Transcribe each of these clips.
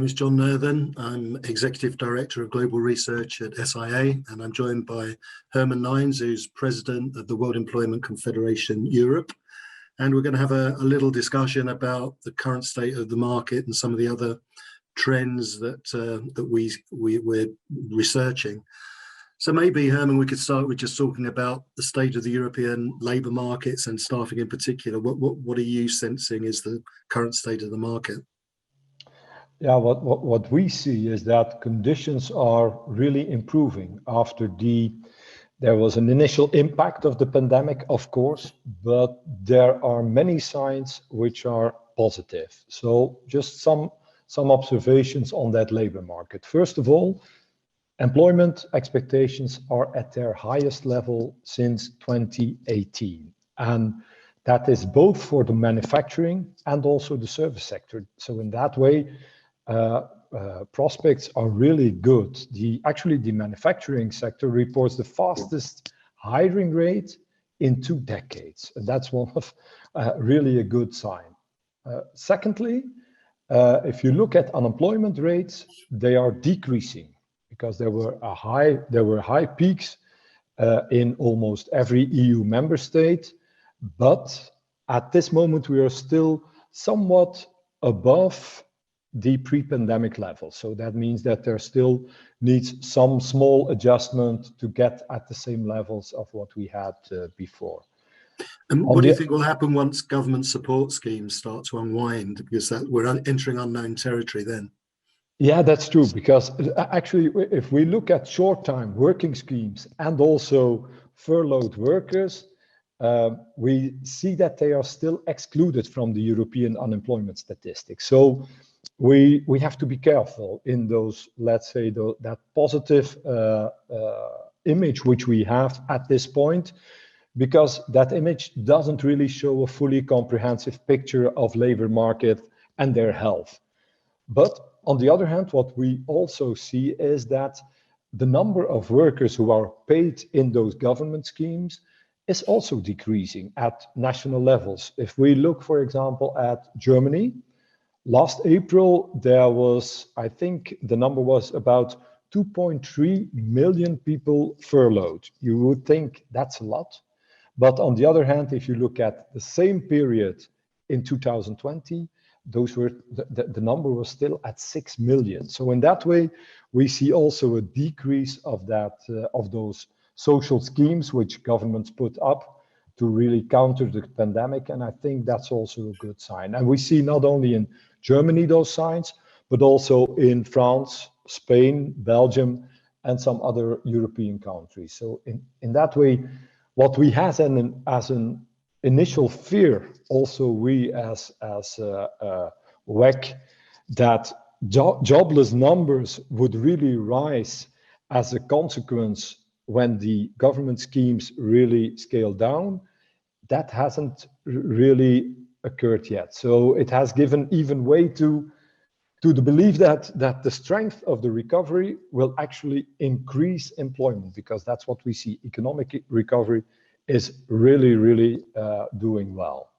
name's John Nurthen. I'm Executive Director of Global Research at SIA, and I'm joined by Herman Nijns, who's President of the World Employment Confederation-Europe. And we're going to have a little discussion about the current state of the market and some of the other trends that we're researching. So maybe, Herman, we could start with just talking about the state of the European labour markets and staffing in particular. What are you sensing is the current state of the market? Yeah, what we see is that conditions are really improving after there was an initial impact of the pandemic, of course, but there are many signs which are positive. So just some observations on that labor market. First of all, employment expectations are at their highest level since 2018. And that is both for the manufacturing and also the service sector. So in that way, prospects are really good. Actually, the manufacturing sector reports the fastest hiring rate in 2 decades. And that's one of really a good sign. Secondly, if you look at unemployment rates, they are decreasing because there were high peaks in almost every EU member state. But at this moment, we are still somewhat above the pre-pandemic level. So that means that there still needs some small adjustment to get at the same levels of what we had before. And what do you think will happen once government support schemes start to unwind? Because we're entering unknown territory then. Yeah, that's true. Because actually, if we look at short-time working schemes and also furloughed workers, we see that they are still excluded from the European unemployment statistics. So we have to be careful in those, let's say, that positive image which we have at this point, because that image doesn't really show a fully comprehensive picture of labor market and their health. But on the other hand, what we also see is that the number of workers who are paid in those government schemes is also decreasing at national levels. If we look, for example, at Germany, last April, there was, I think the number was about 2.3 million people furloughed. You would think that's a lot. But on the other hand, if you look at the same period in 2020, the number was still at 6 million. So in that way, we see also a decrease of those social schemes which governments put up to really counter the pandemic. And I think that's also a good sign. And we see not only in Germany those signs, but also in France, Spain, Belgium, and some other European countries. So in that way, what we had as an initial fear, also we as WEC, that jobless numbers would really rise as a consequence when the government schemes really scale down, that hasn't really occurred yet. So it has given even way to the belief that the strength of the recovery will actually increase employment, because that's what we see. Economic recovery is really doing well.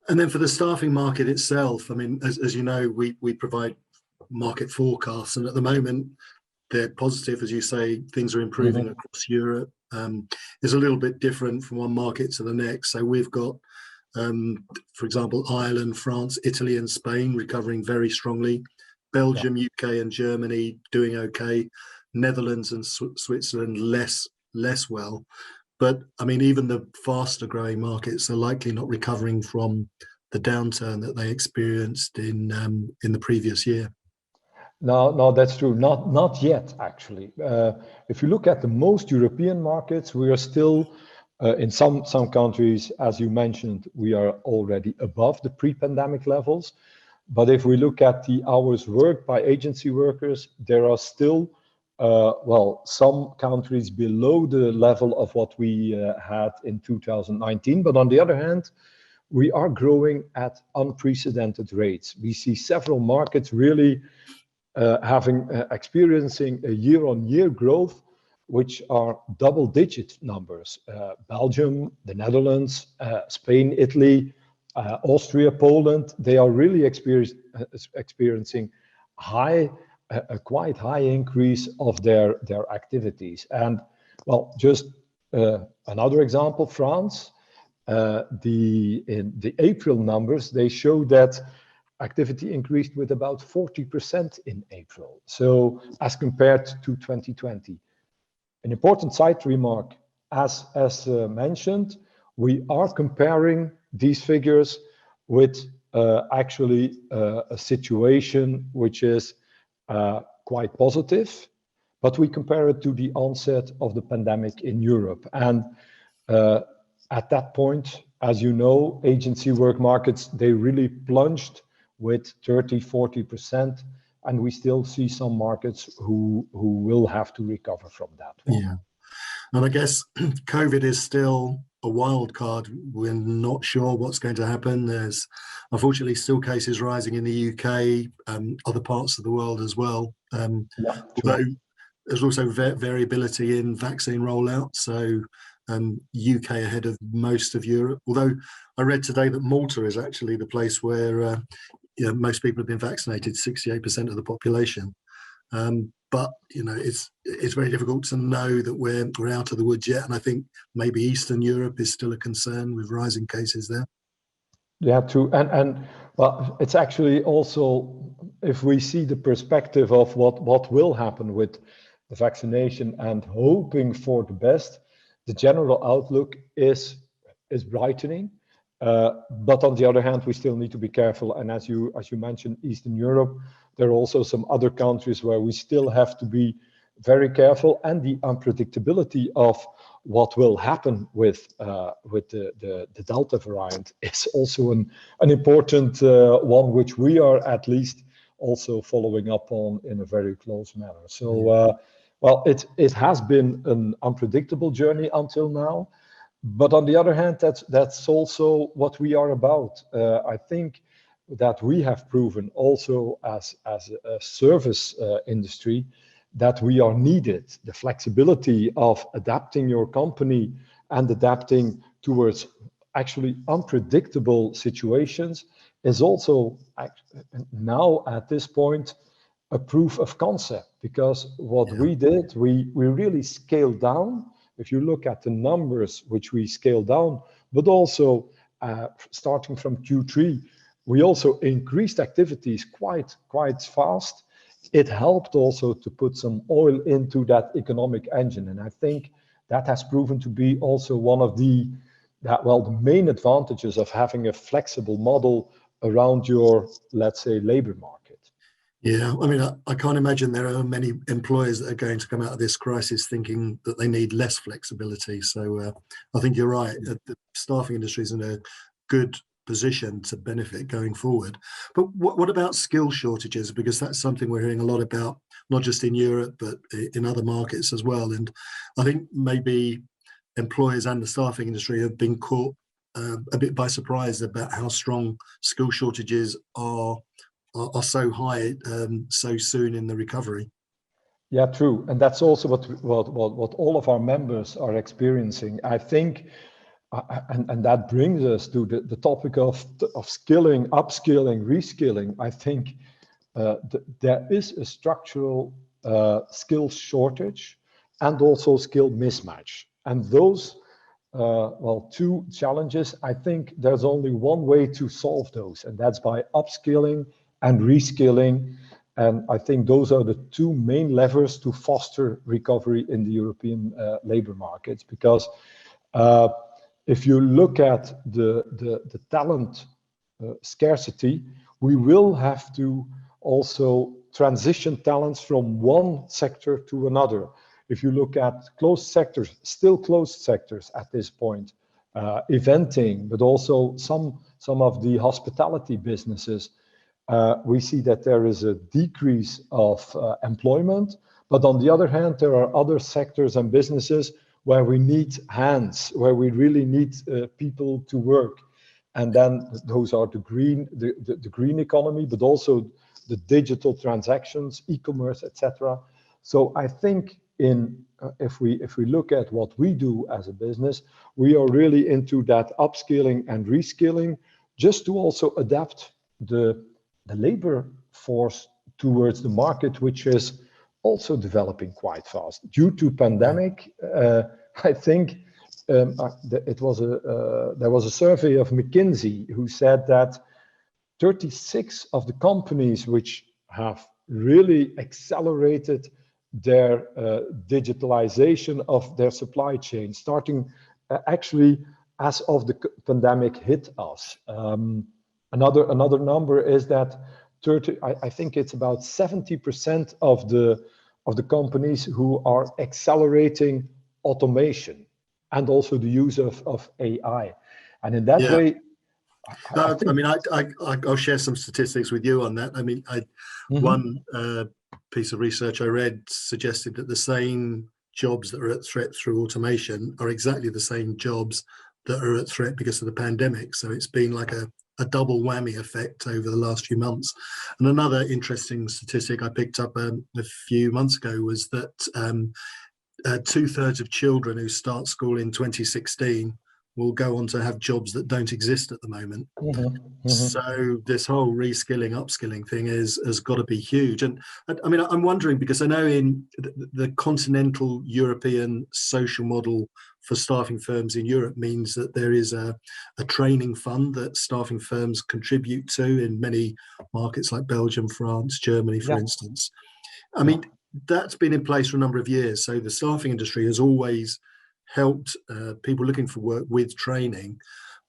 And then for the staffing market itself, I mean, as you know, we provide market forecasts, and at the moment they're positive. As you say, things are improving across Europe. It's a little bit different from one market to the next. So we've got, for example, Ireland, France, Italy, and Spain recovering very strongly. Belgium, UK, and Germany doing okay. Netherlands and Switzerland less well. But I mean, even the faster growing markets are likely not recovering from the downturn that they experienced in the previous year. No, that's true. Not yet, actually. If you look at the most European markets, we are still in some countries, as you mentioned, we are already above the pre-pandemic levels. But if we look at the hours worked by agency workers, there are still some countries below the level of what we had in 2019. But on the other hand, we are growing at unprecedented rates. We see several markets really experiencing a year-on-year growth, which are double-digit numbers. Belgium, the Netherlands, Spain, Italy, Austria, Poland, they are really experiencing a quite high increase of their activities. And well, just another example, France, in the April numbers, they show that activity increased with about 40% in April. So as compared to 2020. An important side remark, as mentioned, we are comparing these figures with actually a situation which is quite positive, but we compare it to the onset of the pandemic in Europe. And at that point, as you know, agency work markets, they really plunged with 30–40%, and we still see some markets who will have to recover from that one. Yeah, and I guess COVID is still a wild card. We're not sure what's going to happen. There's unfortunately still cases rising in the UK, other parts of the world as well. Although there's also variability in vaccine rollout. So UK ahead of most of Europe. Although I read today that Malta is actually the place where most people have been vaccinated, 68% of the population. But it's very difficult to know that we're out of the woods yet. And I think maybe Eastern Europe is still a concern with rising cases there. Yeah, true. And well, it's actually also, if we see the perspective of what will happen with the vaccination and hoping for the best, the general outlook is brightening. But on the other hand, we still need to be careful. And as you mentioned, Eastern Europe, there are also some other countries where we still have to be very careful, and the unpredictability of what will happen with the Delta variant is also an important one, which we are at least also following up on in a very close manner. So, well, it has been an unpredictable journey until now. But on the other hand, that's also what we are about. I think that we have proven also as a service industry that we are needed. The flexibility of adapting your company and adapting towards actually unpredictable situations is also now at this point a proof of concept, because what we did, we really scaled down. If you look at the numbers which we scaled down, but also starting from Q3, we also increased activities quite fast. It helped also to put some oil into that economic engine. And I think that has proven to be also one of the main advantages of having a flexible model around your, let's say, labor market. Yeah, I mean, I can't imagine there are many employers that are going to come out of this crisis thinking that they need less flexibility. So I think you're right. The staffing industry is in a good position to benefit going forward. But what about skill shortages? Because that's something we're hearing a lot about, not just in Europe, but in other markets as well. And I think maybe employers and the staffing industry have been caught a bit by surprise about how strong skill shortages are so high so soon in the recovery. Yeah, true. And that's also what all of our members are experiencing. I think, and that brings us to the topic of skilling, upskilling, reskilling. I think there is a structural skill shortage and also skill mismatch. And those, two challenges, I think there's only one way to solve those, and that's by upskilling and reskilling. And I think those are the two main levers to foster recovery in the European labor markets. Because if you look at the talent scarcity, we will have to also transition talents from one sector to another. If you look at closed sectors, still closed sectors at this point, eventing, but also some of the hospitality businesses, we see that there is a decrease of employment. But on the other hand, there are other sectors and businesses where we need hands, where we really need people to work. And then those are the green economy, but also the digital transactions, e-commerce, etc. So I think if we look at what we do as a business, we are really into that upskilling and reskilling, just to also adapt the labor force towards the market, which is also developing quite fast. Due to pandemic, I think there was a survey of McKinsey who said that 36 of the companies which have really accelerated their digitalization of their supply chain, starting actually as of the pandemic hit us. Another number is that I think it's about 70% of the companies who are accelerating automation and also the use of AI. And in that way, I'll share some statistics with you on that. I mean, one piece of research I read suggested that the same jobs that are at threat through automation are exactly the same jobs that are at threat because of the pandemic. So it's been like a double whammy effect over the last few months. And another interesting statistic I picked up a few months ago was that 2/3 of children who start school in 2016 will go on to have jobs that don't exist at the moment. So this whole reskilling, upskilling thing has got to be huge. And I mean, I'm wondering, because I know in the continental European social model for staffing firms in Europe means that there is a training fund that staffing firms contribute to in many markets like Belgium, France, Germany, for instance. I mean, that's been in place for a number of years. So the staffing industry has always helped people looking for work with training.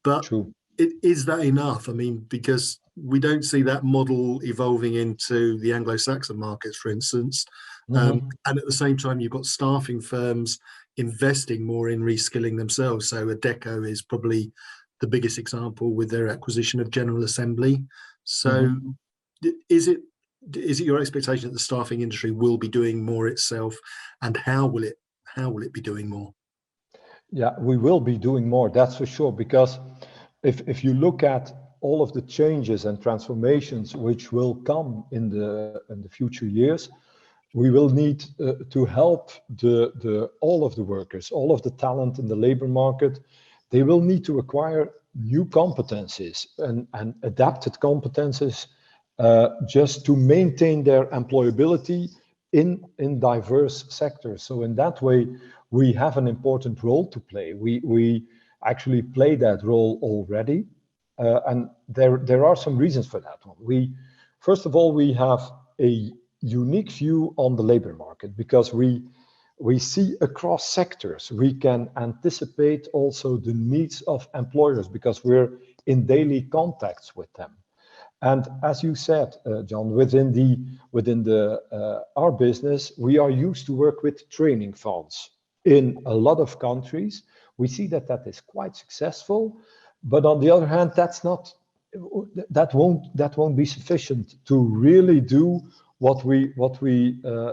But is that enough? I mean, because we don't see that model evolving into the Anglo-Saxon markets, for instance. And at the same time, you've got staffing firms investing more in reskilling themselves. So Adecco is probably the biggest example with their acquisition of General Assembly. So is it your expectation that the staffing industry will be doing more itself, and how will it be doing more? Yeah, we will be doing more, that's for sure, because if you look at all of the changes and transformations which will come in the future years, we will need to help all of the workers, all of the talent in the labor market. They will need to acquire new competencies and adapted competencies just to maintain their employability in diverse sectors. So in that way, we have an important role to play. We actually play that role already, and there are some reasons for that one. First of all, we have a unique view on the labor market because we see across sectors. We can anticipate also the needs of employers because we're in daily contacts with them. And as you said, John, within our business, we are used to work with training funds in a lot of countries. We see that is quite successful, but on the other hand, that won't be sufficient to really do what we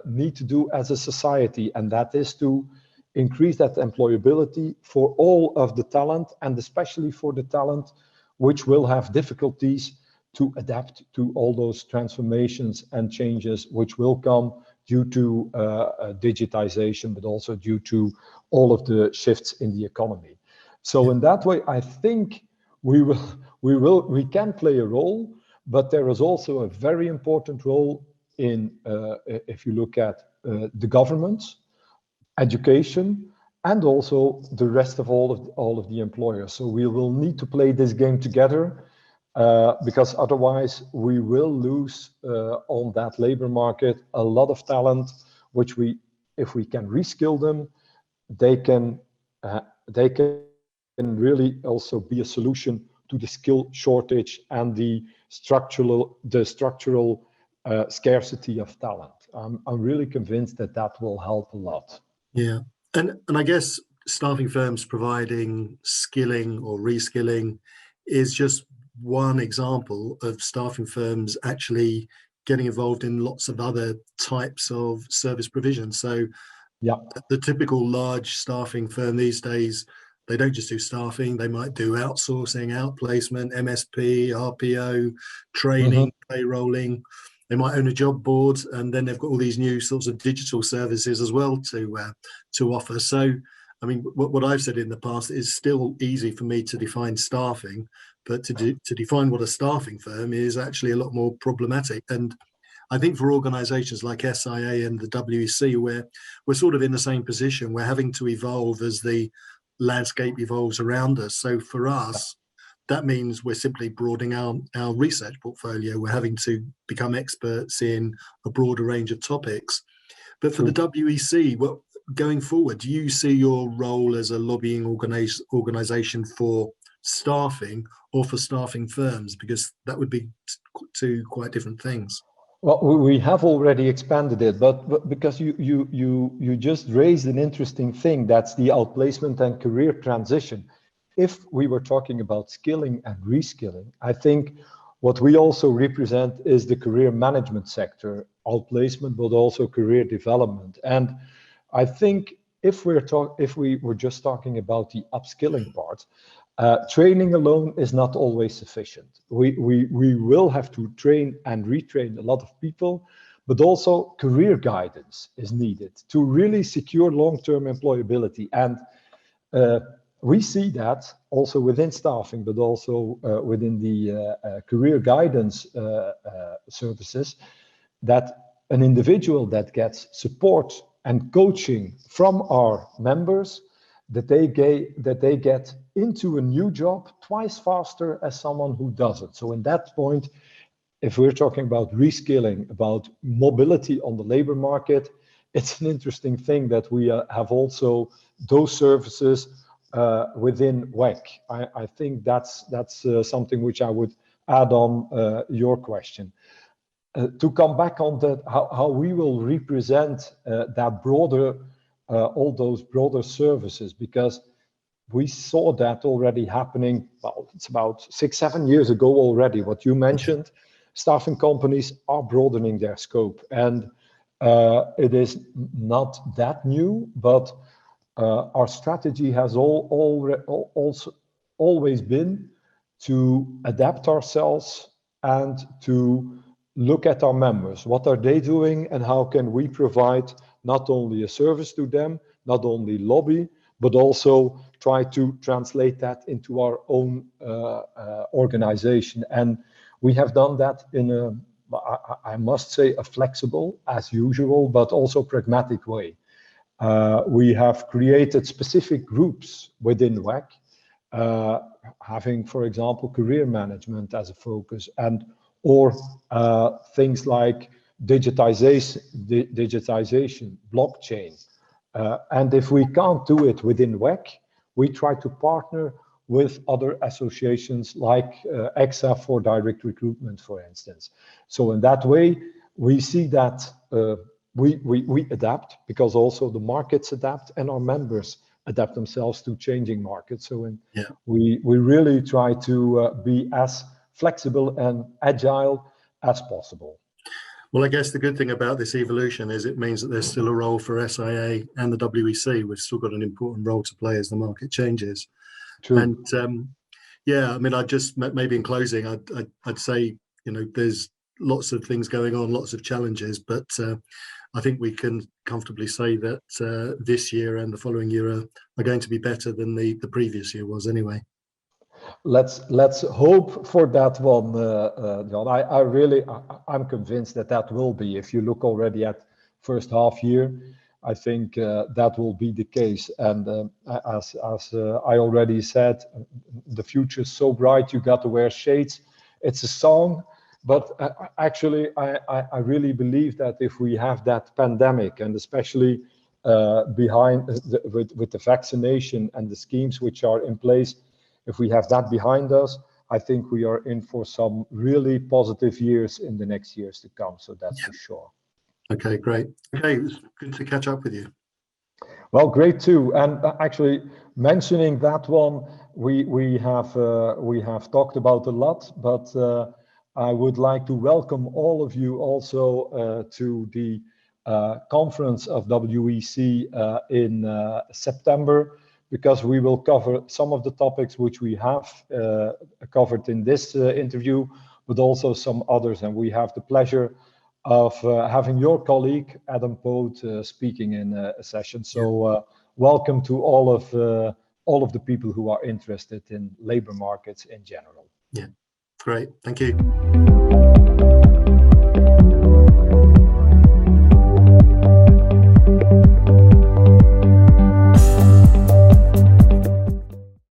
need to do as a society, and that is to increase that employability for all of the talent, and especially for the talent which will have difficulties to adapt to all those transformations and changes which will come due to digitization, but also due to all of the shifts in the economy. So in that way, I think we can play a role, but there is also a very important role in, if you look at the governments, education, and also the rest of all of the employers. So we will need to play this game together. Because otherwise we will lose on that labor market a lot of talent, which if we can reskill them, they can really also be a solution to the skill shortage and the structural scarcity of talent. I'm really convinced that will help a lot. Yeah, and I guess staffing firms providing skilling or reskilling is just one example of staffing firms actually getting involved in lots of other types of service provision. So the typical large staffing firm these days, they don't just do staffing, they might do outsourcing, outplacement, MSP, RPO, training, payrolling. They might own a job board, and then they've got all these new sorts of digital services as well to offer. So, I mean, what I've said in the past is still easy for me to define staffing, but to define what a staffing firm is actually a lot more problematic. And I think for organisations like SIA and the WEC, we're sort of in the same position. We're having to evolve as the landscape evolves around us. So for us, that means we're simply broadening our research portfolio. We're having to become experts in a broader range of topics. But for the WEC, going forward, do you see your role as a lobbying organisation for staffing or for staffing firms? Because that would be two quite different things. Well, we have already expanded it, but because you just raised an interesting thing, that's the outplacement and career transition. If we were talking about skilling and reskilling, I think what we also represent is the career management sector, outplacement, but also career development. And I think if we were just talking about the upskilling part, training alone is not always sufficient. We will have to train and retrain a lot of people, but also career guidance is needed to really secure long-term employability. And we see that also within staffing, but also within the career guidance services, that an individual that gets support and coaching from our members, that they get into a new job twice faster as someone who doesn't. So in that point, if we're talking about reskilling, about mobility on the labor market, it's an interesting thing that we have also those services within WEC. I think that's something which I would add on your question. To come back on that, how we will represent that broader, all those broader services, because we saw that already happening. Well, it's about 6-7 years ago already. What you mentioned, staffing companies are broadening their scope, and it is not that new, but our strategy has also always been to adapt ourselves and to look at our members. What are they doing, and how can we provide not only a service to them, not only lobby, but also try to translate that into our own organization. And we have done that in a, I must say, a flexible, as usual, but also pragmatic way. We have created specific groups within WEC, having, for example, career management as a focus, or things like digitization, blockchain. And if we can't do it within WEC, we try to partner with other associations like EXA for direct recruitment, for instance. So in that way, we see that we adapt, because also the markets adapt and our members adapt themselves to changing markets. So we really try to be as flexible and agile as possible. Well, I guess the good thing about this evolution is it means that there's still a role for SIA and the WEC. We've still got an important role to play as the market changes. True. And yeah, I mean, I just maybe in closing, I'd say, you know, there's lots of things going on, lots of challenges, but I think we can comfortably say that this year and the following year are going to be better than the previous year was anyway. Let's hope for that one, John. I'm convinced that will be. If you look already at first half year, I think that will be the case. And as I already said, the future is so bright. You got to wear shades. It's a song, but actually, I really believe that if we have that pandemic, and especially behind with the vaccination and the schemes which are in place, if we have that behind us, I think we are in for some really positive years in the next years to come. So that's for sure. Okay, great. Okay, it was good to catch up with you. Well, great too. And actually, mentioning that one, we have talked about a lot, but I would like to welcome all of you also to the conference of WEC in September, because we will cover some of the topics which we have covered in this interview, but also some others. And we have the pleasure of having your colleague, Adam Poot, speaking in a session. So welcome to all of the people who are interested in labor markets in general. Yeah, great. Thank you.